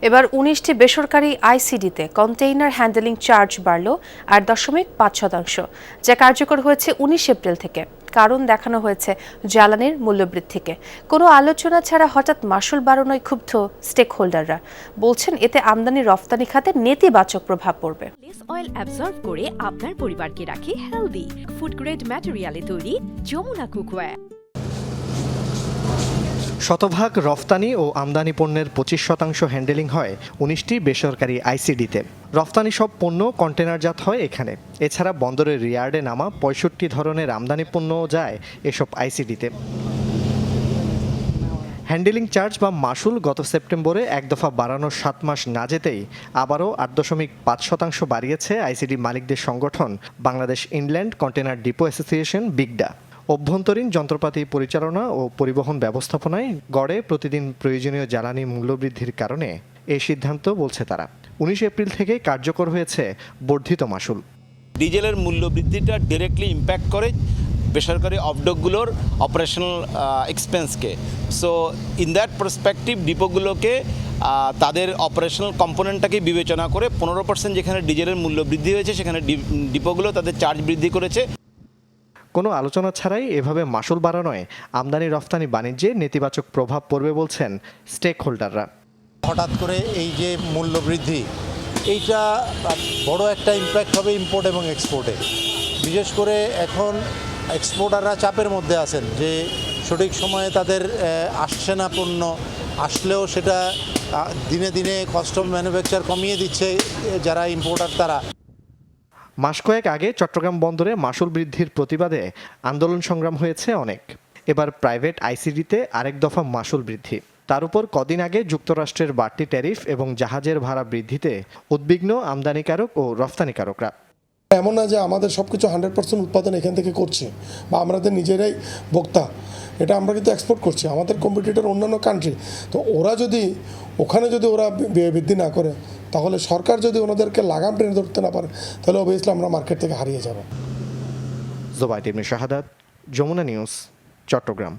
এবার ১৯টি বেসরকারি আইসিডিতে কন্টেইনার হ্যান্ডেলিং চার্জ বাড়ল ৮.৫%, যা কার্যকর হয়েছে ১৯ এপ্রিল থেকে। কারণ দেখানো হয়েছে জ্বালানির মূল্যবৃদ্ধিকে। কোনো আলোচনা ছাড়া হঠাৎ মাশুল বাড়ানোয় ক্ষুব্ধ স্টেক হোল্ডাররা বলছেন, এতে আমদানি রফতানি খাতে নেতিবাচক প্রভাব পড়বে। লেস অয়েল অ্যাবজর্ব করে আপনার পরিবারকে রাখে হেলদি। ফুড গ্রেড ম্যাটেরিয়ালে তৈরি যমুনা কুকওয়্যার। শতভাগ রফতানি ও আমদানি পণ্যের ২৫% হ্যান্ডেলিং হয় ১৯টি বেসরকারি আইসিডিতে। রফতানি সব পণ্য কন্টেনারজাত হয় এখানে। এছাড়া বন্দরের রিয়ার্ডে নামা ৬৫ ধরনের আমদানি পণ্যও যায় এসব আইসিডিতে। হ্যান্ডেলিং চার্জ বা মাশুল গত সেপ্টেম্বরে এক দফা বাড়ানোর ৭ মাস না যেতেই আবারও ৮.৫% বাড়িয়েছে আইসিডি মালিকদের সংগঠন Bangladesh inland container depot association BICDA. অভ্যন্তরীণ যন্ত্রপাতি পরিচালনা ও পরিবহন ব্যবস্থাপনায় গড়ে প্রতিদিন প্রয়োজনীয় জ্বালানি মূল্যবৃদ্ধির কারণে এই সিদ্ধান্ত বলছে তারা। ১৯ এপ্রিল থেকে কার্যকর হয়েছে বর্ধিত মাশুল। ডিজেলের মূল্য বৃদ্ধিটা ডিরেক্টলি ইম্প্যাক্ট করে বেসরকারি অফডকগুলোর অপারেশনাল এক্সপেন্সকে। সো ইন দ্যাট পার্সপেক্টিভ ডিপোগুলোকে তাদের অপারেশনাল কম্পোনেন্টটাকে বিবেচনা করে 15% যেখানে ডিজেলের মূল্য বৃদ্ধি হয়েছে, সেখানে ডিপোগুলো তাদের চার্জ বৃদ্ধি করেছে। কোনো আলোচনা ছাড়াই এভাবে মাশুল বাড়ানোয় আমদানি রফতানি বাণিজ্যে নেতিবাচক প্রভাব পড়বে বলছেন স্টেক হোল্ডাররা। হঠাৎ করে এই যে মূল্য বৃদ্ধি, এইটা বড় একটা ইম্প্যাক্ট হবে ইম্পোর্ট এবং এক্সপোর্টে। বিশেষ করে এখন এক্সপোর্টাররা চাপের মধ্যে আছেন যে সঠিক সময়ে তাদের আসছে না পণ্য, আসলেও সেটা দিনে দিনে কস্ট অফ ম্যানুফ্যাকচার কমিয়ে দিচ্ছে যারা ইম্পোর্টার তারা। মাস কয়েক আগে চট্টগ্রাম বন্দরে মাশুল বৃদ্ধির প্রতিবাদে আন্দোলন সংগ্রাম হয়েছে অনেক। এবার প্রাইভেট আইসিডিতে আরেক দফা মাশুল বৃদ্ধি। তার উপর কদিন আগে যুক্তরাষ্ট্রের বাড়তি ট্যারিফ এবং জাহাজের ভাড়া বৃদ্ধিতে উদ্বিগ্ন আমদানিকারক ও রফতানিকারকরা। এমন না যে আমাদের সব কিছু 100% উৎপাদন এখান থেকে করছি বা আমাদের নিজেরাই ভোক্তা, এটা আমরা কিন্তু এক্সপোর্ট করছি আমাদের কম্পিটিটর অন্যান্য কান্ট্রি। তো ওরা যদি ওখানে ওরা বৃদ্ধি না করে, তাহলে সরকার যদি ওনাদেরকে লাগাম টেনে ধরতে না পারে, তাহলে অবভিয়াসলি আমরা মার্কেট থেকে হারিয়ে যাব। জোবায়েদ ইবনে শাহাদাত, যমুনা নিউজ, চট্টগ্রাম।